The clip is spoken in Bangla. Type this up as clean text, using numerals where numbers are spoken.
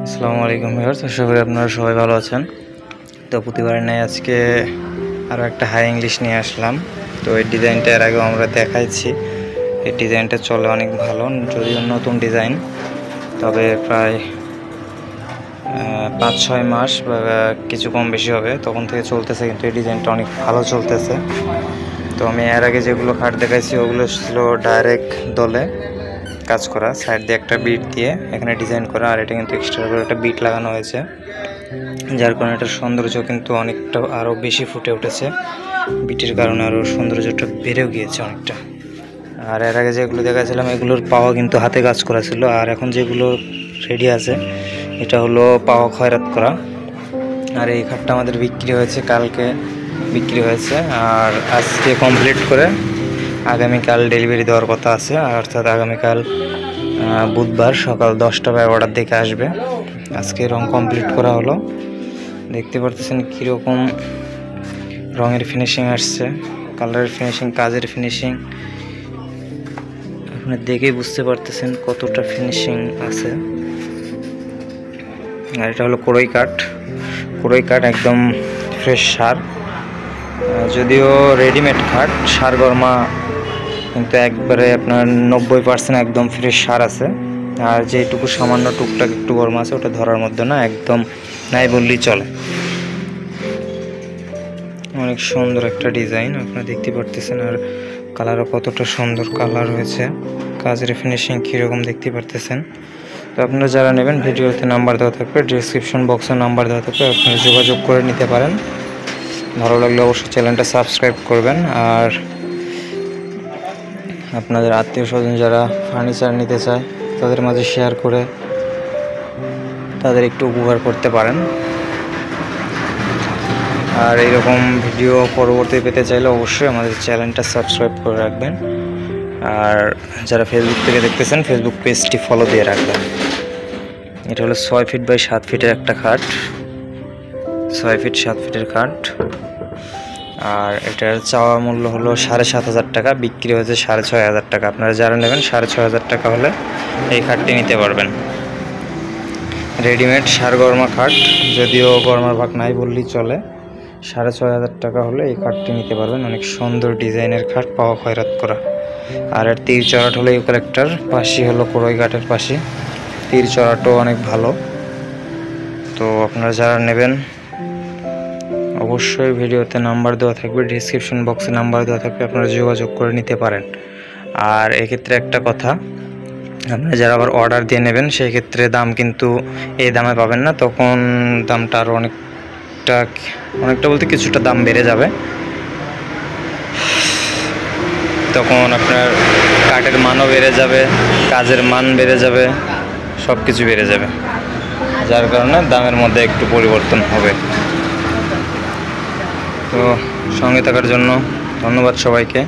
আসসালামু আলাইকুম ভিউয়ার্স, আশা করি আপনারা সবাই ভালো আছেন। তো প্রতিবারের ন্যায় আজকে আরও একটা হাই ইংলিশ নিয়ে আসলাম। তো এই ডিজাইনটা এর আগেও আমরা দেখাইছি। এই ডিজাইনটা চলে অনেক ভালো, যদিও নতুন ডিজাইন, তবে প্রায় 5-6 মাস বা কিছু কম বেশি হবে তখন থেকে চলতেছে, কিন্তু এই ডিজাইনটা অনেক ভালো চলতেছে। তো আমি এর আগে যেগুলো খাট দেখাইছি ওগুলো ছিল ডাইরেক্ট দলে কাজ করা, সাইড দিয়ে একটা বিট দিয়ে এখানে ডিজাইন করা, আর এটা কিন্তু এক্সট্রা করে একটা বিট লাগানো হয়েছে, যার কারণে এটার সৌন্দর্য কিন্তু অনেকটা আরও বেশি ফুটে উঠেছে। বিটের কারণে আরও সৌন্দর্যটা বেড়েও গিয়েছে অনেকটা। আর এর আগে যেগুলো দেখাচ্ছিলাম এগুলোর পাওয়া কিন্তু হাতে কাজ করা ছিল, আর এখন যেগুলো রেডি আছে এটা হলো পাওয়া খয়রাত করা। আর এই খাটটা আমাদের বিক্রি হয়েছে, কালকে বিক্রি হয়েছে, আর আজকে কমপ্লিট করে আগামীকাল ডেলিভারি দেওয়ার কথা আছে। অর্থাৎ আগামীকাল বুধবার সকাল 10টা বা 11টার দিকে আসবে। আজকে রং কমপ্লিট করা হলো, দেখতে পারতেছেন কীরকম রঙের ফিনিশিং আসছে, কালারের ফিনিশিং, কাজের ফিনিশিং, আপনি দেখেই বুঝতে পারতেছেন কতটা ফিনিশিং আছে। আর এটা হলো কড়ই কাঠ, একদম ফ্রেশ সার, যদিও রেডিমেড খাট, সার গরমা কিন্তু একবারে আপনার 90% একদম ফ্রেশ সার আছে। আর যেটুকু সামান্য টুকটাক একটু গরম আছে ওটা ধরার মধ্যে না, একদম নাই বললেই চলে। অনেক সুন্দর একটা ডিজাইন আপনারা দেখতে পারতেছেন, আর কালারও কতটা সুন্দর কালার হয়েছে, কাজের ফিনিশিং কীরকম দেখতে পারতেছেন। তো আপনারা যারা নেবেন ভিডিওতে নাম্বার দেওয়া থাকবে, ডিসক্রিপশন বক্সে নাম্বার দেওয়া থাকবে, আপনারা যোগাযোগ করে নিতে পারেন। ভালো লাগলে অবশ্যই চ্যানেলটা সাবস্ক্রাইব করবেন, আর আপনাদের আত্মীয় স্বজন যারা ফার্নিচার নিতে চায় তাদের মাঝে শেয়ার করে তাদের একটু উপকার করতে পারেন। আর এইরকম ভিডিও পরবর্তী পেতে চাইলে অবশ্যই আমাদের চ্যানেলটা সাবস্ক্রাইব করে রাখবেন, আর যারা ফেসবুক থেকে দেখতেছেন ফেসবুক পেজটি ফলো দিয়ে রাখবেন। এটা হলো 6 ফিট বাই 7 ফিটের একটা খাট, 6 ফিট 7 ফিটের খাট। আর এটার চাওয়া মূল্য হলো 7,500 টাকা, বিক্রি হয়েছে 6,500 টাকা। আপনারা যারা নেবেন 6,500 টাকা হলে এই খাটটি নিতে পারবেন। রেডিমেড সার গরমা খাট, যদিও গরমার ভাগ নাই বললেই চলে, 6,500 টাকা হলে এই খাটটি নিতে পারবেন। অনেক সুন্দর ডিজাইনের খাট, পাওয়া খয়রাত করা। আর এর তীর চড়াট হলো ইউক্যালিপ্টাস, পাশি হলো কড়ই কাঠের পাশি, তীর চড়াটও অনেক ভালো। তো আপনারা যারা নেবেন অবশ্যই ভিডিওতে নাম্বার দেওয়া থাকবে, ডিসক্রিপশন বক্সে নাম্বার দেওয়া থাকবে, আপনারা যোগাযোগ করে নিতে পারেন। আর এক্ষেত্রে একটা কথা, আপনারা যারা আবার অর্ডার দিয়ে নেবেন সেই ক্ষেত্রে দাম কিন্তু এই দামে পাবেন না, তখন দামটা আরও অনেকটা বলতে কিছুটা দাম বেড়ে যাবে। তখন আপনার কাঠের মানও বেড়ে যাবে, কাজের মান বেড়ে যাবে, সব কিছু বেড়ে যাবে, যার কারণে দামের মধ্যে একটু পরিবর্তন হবে। তো সঙ্গে থাকার জন্য ধন্যবাদ সবাইকে।